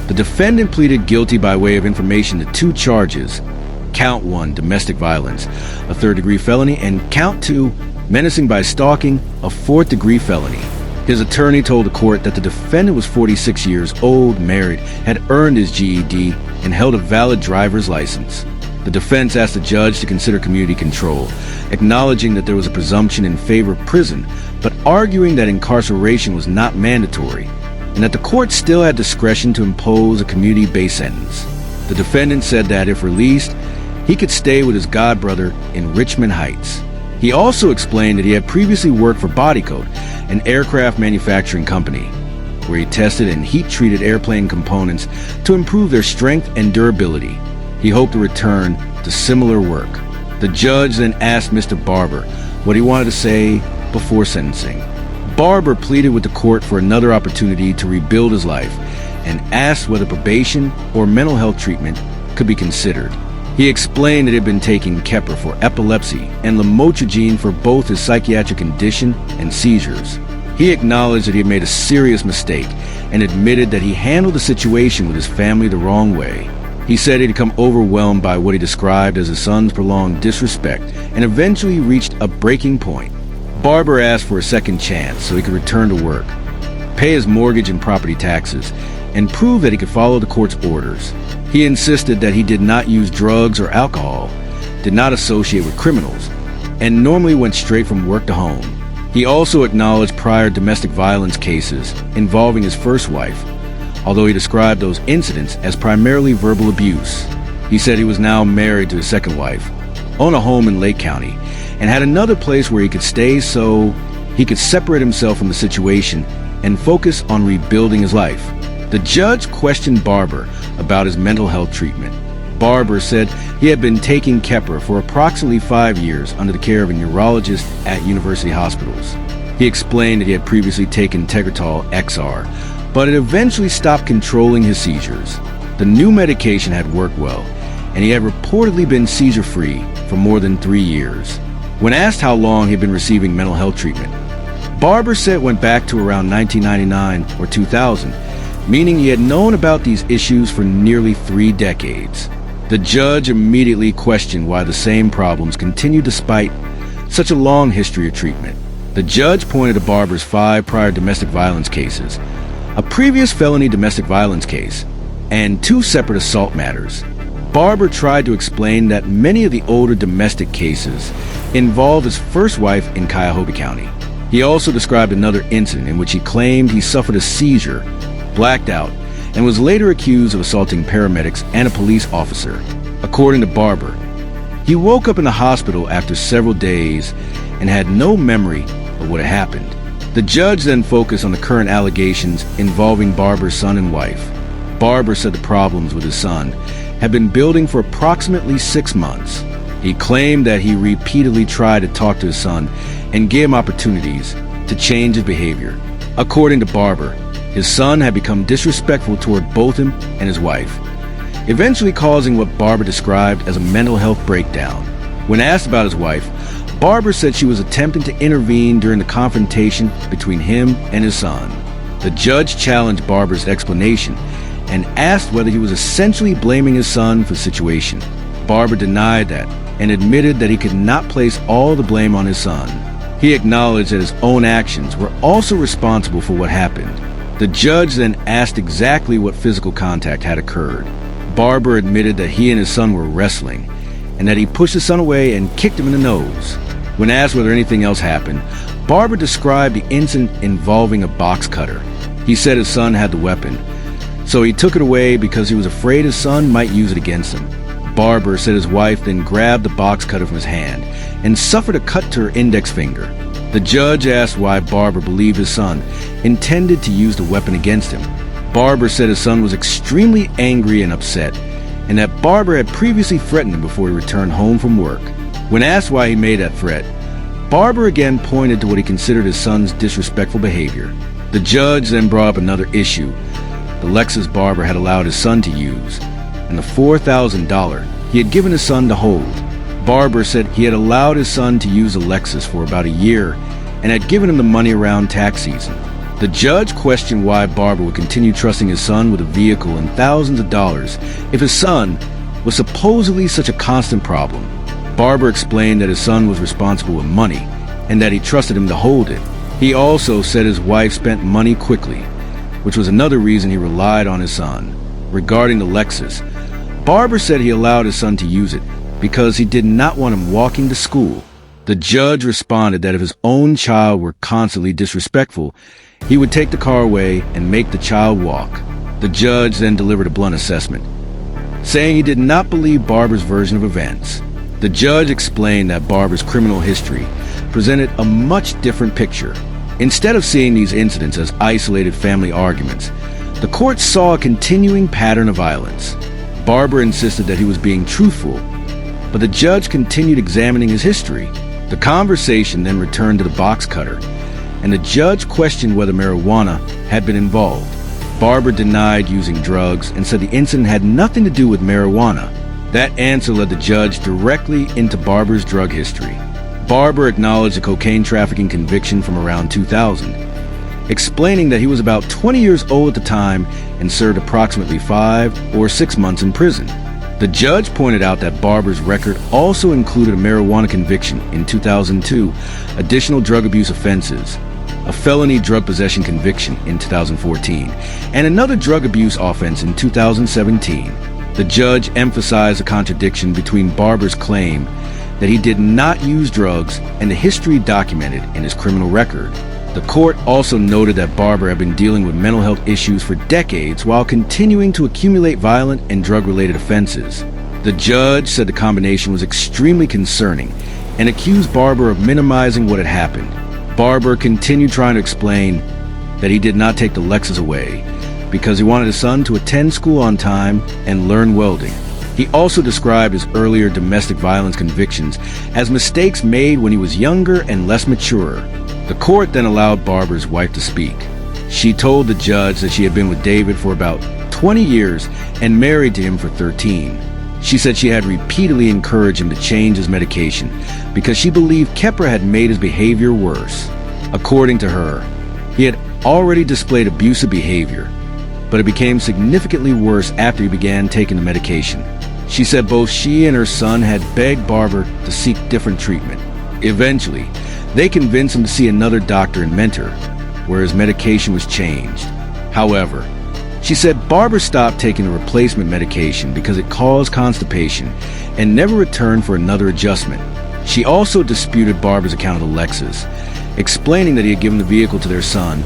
The defendant pleaded guilty by way of information to 2 charges. Count 1, domestic violence, a 3rd-degree felony, and Count 2, menacing by stalking, a 4th-degree felony. His attorney told the court that the defendant was 46 years old, married, had earned his GED, and held a valid driver's license. The defense asked the judge to consider community control, acknowledging that there was a presumption in favor of prison, but arguing that incarceration was not mandatory, and that the court still had discretion to impose a community-based sentence. The defendant said that if released, he could stay with his godbrother in Richmond Heights. He also explained that he had previously worked for Bodycoat, an aircraft manufacturing company, where he tested and heat-treated airplane components to improve their strength and durability. He hoped to return to similar work. The judge then asked Mr. Barber what he wanted to say before sentencing. Barber pleaded with the court for another opportunity to rebuild his life and asked whether probation or mental health treatment could be considered. He explained that he had been taking Keppra for epilepsy and lamotrigine for both his psychiatric condition and seizures. He acknowledged that he had made a serious mistake and admitted that he handled the situation with his family the wrong way. He said he'd become overwhelmed by what he described as his son's prolonged disrespect and eventually reached a breaking point. Barber asked for a second chance so he could return to work, pay his mortgage and property taxes, and prove that he could follow the court's orders. He insisted that he did not use drugs or alcohol, did not associate with criminals, and normally went straight from work to home. He also acknowledged prior domestic violence cases involving his first wife, although he described those incidents as primarily verbal abuse. He said he was now married to his second wife, owned a home in Lake County, and had another place where he could stay so he could separate himself from the situation and focus on rebuilding his life. The judge questioned Barber about his mental health treatment. Barber said he had been taking Keppra for approximately 5 years under the care of a neurologist at university hospitals. He explained that he had previously taken Tegretol XR, but it eventually stopped controlling his seizures. The new medication had worked well, and he had reportedly been seizure-free for more than 3 years. When asked how long he had been receiving mental health treatment, Barber said it went back to around 1999 or 2000, meaning he had known about these issues for nearly 3 decades. The judge immediately questioned why the same problems continued despite such a long history of treatment. The judge pointed to Barber's 5 prior domestic violence cases, a previous felony domestic violence case, and 2 separate assault matters. Barber tried to explain that many of the older domestic cases involved his first wife in Cuyahoga County. He also described another incident in which he claimed he suffered a seizure, blacked out, and was later accused of assaulting paramedics and a police officer. According to Barber, he woke up in the hospital after several days and had no memory of what had happened. The judge then focused on the current allegations involving Barber's son and wife. Barber said the problems with his son had been building for approximately 6 months. He claimed that he repeatedly tried to talk to his son and give him opportunities to change his behavior. According to Barber, his son had become disrespectful toward both him and his wife, eventually causing what Barber described as a mental health breakdown. When asked about his wife, Barber said she was attempting to intervene during the confrontation between him and his son. The judge challenged Barber's explanation and asked whether he was essentially blaming his son for the situation. Barber denied that and admitted that he could not place all the blame on his son. He acknowledged that his own actions were also responsible for what happened. The judge then asked exactly what physical contact had occurred. Barber admitted that he and his son were wrestling and that he pushed his son away and kicked him in the nose. When asked whether anything else happened, Barber described the incident involving a box cutter. He said his son had the weapon, so he took it away because he was afraid his son might use it against him. Barber said his wife then grabbed the box cutter from his hand and suffered a cut to her index finger. The judge asked why Barber believed his son intended to use the weapon against him. Barber said his son was extremely angry and upset, and that Barber had previously threatened him before he returned home from work. When asked why he made that threat, Barber again pointed to what he considered his son's disrespectful behavior. The judge then brought up another issue, the Lexus Barber had allowed his son to use, and the $4,000 he had given his son to hold. Barber said he had allowed his son to use a Lexus for about a year and had given him the money around tax season. The judge questioned why Barber would continue trusting his son with a vehicle and thousands of dollars if his son was supposedly such a constant problem. Barber explained that his son was responsible with money and that he trusted him to hold it. He also said his wife spent money quickly, which was another reason he relied on his son. Regarding the Lexus, Barber said he allowed his son to use it because he did not want him walking to school. The judge responded that if his own child were constantly disrespectful, he would take the car away and make the child walk. The judge then delivered a blunt assessment, saying he did not believe Barber's version of events. The judge explained that Barber's criminal history presented a much different picture. Instead of seeing these incidents as isolated family arguments, the court saw a continuing pattern of violence. Barber insisted that he was being truthful, but the judge continued examining his history. The conversation then returned to the box cutter, and the judge questioned whether marijuana had been involved. Barber denied using drugs and said the incident had nothing to do with marijuana. That answer led the judge directly into Barber's drug history. Barber acknowledged a cocaine trafficking conviction from around 2000, explaining that he was about 20 years old at the time and served approximately 5 or 6 months in prison. The judge pointed out that Barber's record also included a marijuana conviction in 2002, additional drug abuse offenses, a felony drug possession conviction in 2014, and another drug abuse offense in 2017. The judge emphasized the contradiction between Barber's claim that he did not use drugs and the history documented in his criminal record. The court also noted that Barber had been dealing with mental health issues for decades while continuing to accumulate violent and drug-related offenses. The judge said the combination was extremely concerning and accused Barber of minimizing what had happened. Barber continued trying to explain that he did not take the Lexus away because he wanted his son to attend school on time and learn welding. He also described his earlier domestic violence convictions as mistakes made when he was younger and less mature. The court then allowed Barber's wife to speak. She told the judge that she had been with David for about 20 years and married to him for 13. She said she had repeatedly encouraged him to change his medication because she believed Kepra had made his behavior worse. According to her, he had already displayed abusive behavior, but it became significantly worse after he began taking the medication. She said both she and her son had begged Barber to seek different treatment. Eventually, they convinced him to see another doctor and mentor, where his medication was changed. However, she said Barber stopped taking the replacement medication because it caused constipation and never returned for another adjustment. She also disputed Barber's account of the Lexus, explaining that he had given the vehicle to their son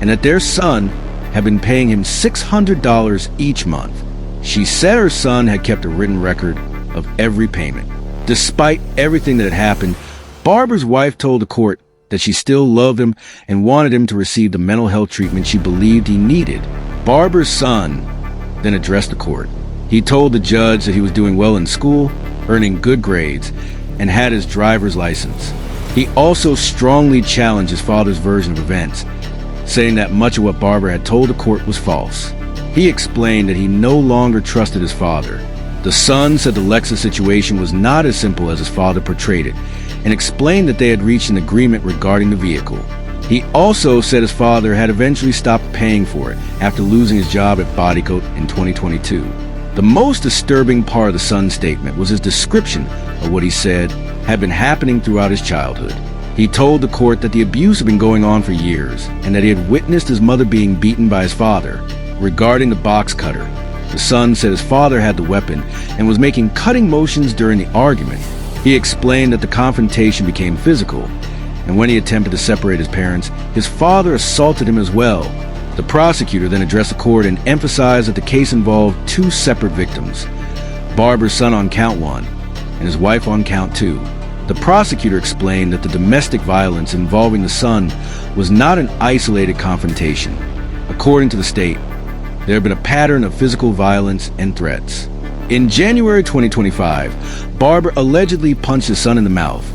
and that their son had been paying him $600 each month. She said her son had kept a written record of every payment. Despite everything that had happened, Barber's wife told the court that she still loved him and wanted him to receive the mental health treatment she believed he needed. Barber's son then addressed the court. He told the judge that he was doing well in school, earning good grades, and had his driver's license. He also strongly challenged his father's version of events, saying that much of what Barber had told the court was false. He explained that he no longer trusted his father. The son said the Lexus situation was not as simple as his father portrayed it, and explained that they had reached an agreement regarding the vehicle. He also said his father had eventually stopped paying for it after losing his job at Bodycoat in 2022. The most disturbing part of the son's statement was his description of what he said had been happening throughout his childhood. He told the court that the abuse had been going on for years and that he had witnessed his mother being beaten by his father. Regarding the box cutter, the son said his father had the weapon and was making cutting motions during the argument. He explained that the confrontation became physical, and when he attempted to separate his parents, his father assaulted him as well. The prosecutor then addressed the court and emphasized that the case involved two separate victims, Barber's son on count 1 and his wife on count 2. The prosecutor explained that the domestic violence involving the son was not an isolated confrontation. According to the state, there had been a pattern of physical violence and threats. In January 2025, Barber allegedly punched his son in the mouth,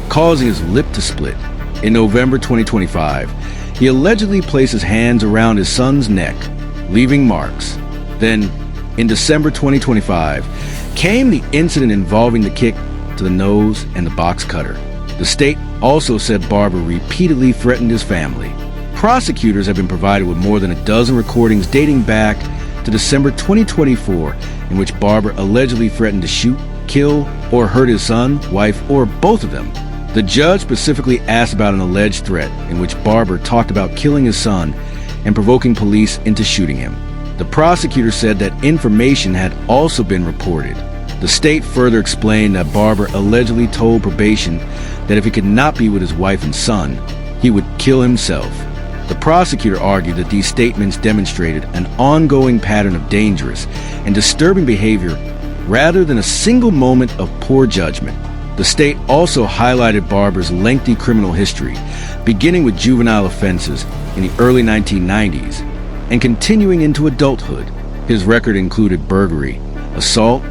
causing his lip to split. In November 2025, he allegedly placed his hands around his son's neck, leaving marks. Then, in December 2025, came the incident involving the kick to the nose and the box cutter. The state also said Barber repeatedly threatened his family. Prosecutors have been provided with more than a dozen recordings dating back to December 2024 in which Barber allegedly threatened to shoot, kill, or hurt his son, wife, or both of them. The judge specifically asked about an alleged threat in which Barber talked about killing his son and provoking police into shooting him. The prosecutor said that information had also been reported. The state further explained that Barber allegedly told probation that if he could not be with his wife and son, he would kill himself. The prosecutor argued that these statements demonstrated an ongoing pattern of dangerous and disturbing behavior rather than a single moment of poor judgment. The state also highlighted Barber's lengthy criminal history, beginning with juvenile offenses in the early 1990s and continuing into adulthood. His record included burglary, assault,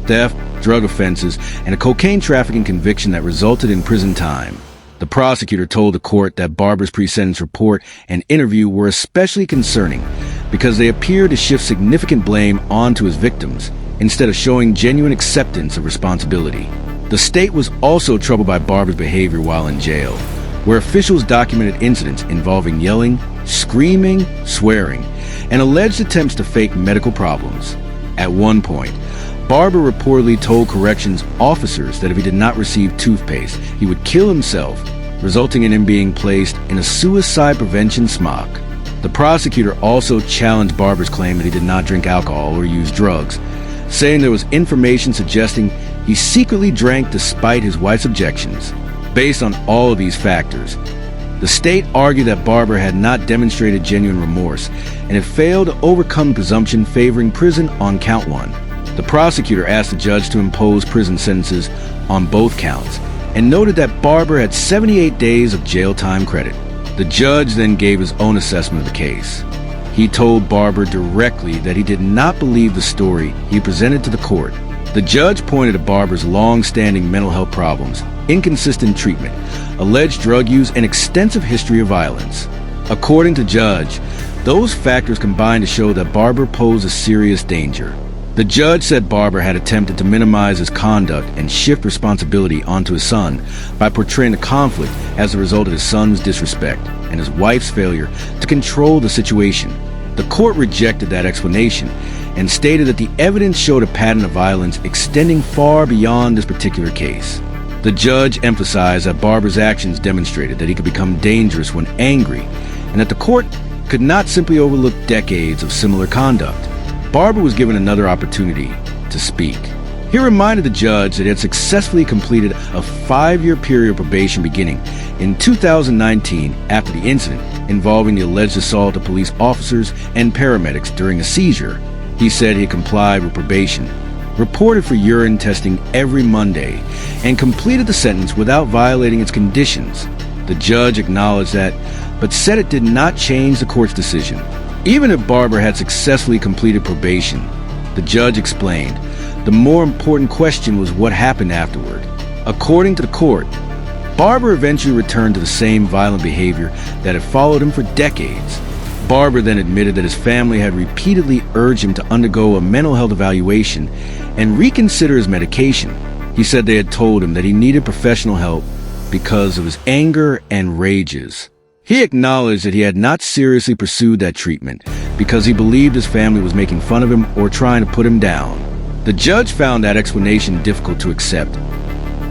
theft, drug offenses, and a cocaine trafficking conviction that resulted in prison time. The prosecutor told the court that Barber's pre-sentence report and interview were especially concerning because they appeared to shift significant blame onto his victims instead of showing genuine acceptance of responsibility. The state was also troubled by Barber's behavior while in jail, where officials documented incidents involving yelling, screaming, swearing, and alleged attempts to fake medical problems. At one point, Barber reportedly told corrections officers that if he did not receive toothpaste, he would kill himself, resulting in him being placed in a suicide prevention smock. The prosecutor also challenged Barber's claim that he did not drink alcohol or use drugs, saying there was information suggesting he secretly drank despite his wife's objections. Based on all of these factors, the state argued that Barber had not demonstrated genuine remorse and had failed to overcome the presumption favoring prison on count one. The prosecutor asked the judge to impose prison sentences on both counts and noted that Barber had 78 days of jail time credit. The judge then gave his own assessment of the case. He told Barber directly that he did not believe the story he presented to the court. The judge pointed to Barber's long-standing mental health problems, inconsistent treatment, alleged drug use, and extensive history of violence. According to the judge, those factors combined to show that Barber posed a serious danger. The judge said Barber had attempted to minimize his conduct and shift responsibility onto his son by portraying the conflict as a result of his son's disrespect and his wife's failure to control the situation. The court rejected that explanation and stated that the evidence showed a pattern of violence extending far beyond this particular case. The judge emphasized that Barber's actions demonstrated that he could become dangerous when angry, and that the court could not simply overlook decades of similar conduct. Barber was given another opportunity to speak. He reminded the judge that he had successfully completed a 5-year period of probation beginning in 2019 after the incident involving the alleged assault of police officers and paramedics during a seizure. He said he complied with probation, reported for urine testing every Monday, and completed the sentence without violating its conditions. The judge acknowledged that, but said it did not change the court's decision. Even if Barber had successfully completed probation, the judge explained, the more important question was what happened afterward. According to the court, Barber eventually returned to the same violent behavior that had followed him for decades. Barber then admitted that his family had repeatedly urged him to undergo a mental health evaluation and reconsider his medication. He said they had told him that he needed professional help because of his anger and rages. He acknowledged that he had not seriously pursued that treatment because he believed his family was making fun of him or trying to put him down. The judge found that explanation difficult to accept,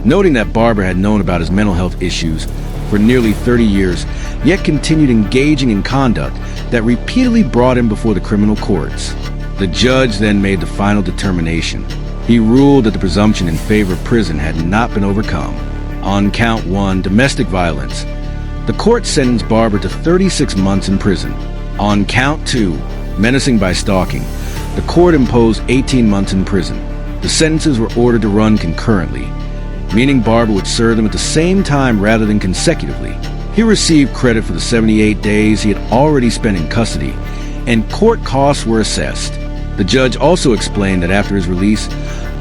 noting that Barber had known about his mental health issues for nearly 30 years, yet continued engaging in conduct that repeatedly brought him before the criminal courts. The judge then made the final determination. He ruled that the presumption in favor of prison had not been overcome. On count one, domestic violence, the court sentenced Barber to 36 months in prison. On count two, menacing by stalking, the court imposed 18 months in prison. The sentences were ordered to run concurrently, meaning Barber would serve them at the same time rather than consecutively. He received credit for the 78 days he had already spent in custody, and court costs were assessed. The judge also explained that after his release,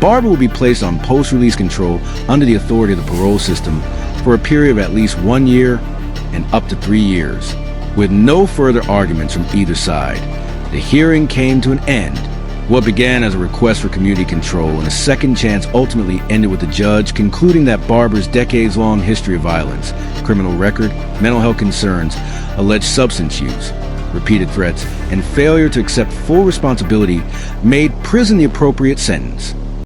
Barber will be placed on post-release control under the authority of the parole system for a period of at least 1 year and up to 3 years. With no further arguments from either side, the hearing came to an end, What began as a request for community control and a second chance ultimately ended with the judge concluding that Barbara's decades-long history of violence, criminal record, mental health concerns, alleged substance use, repeated threats, and failure to accept full responsibility made prison the appropriate sentence.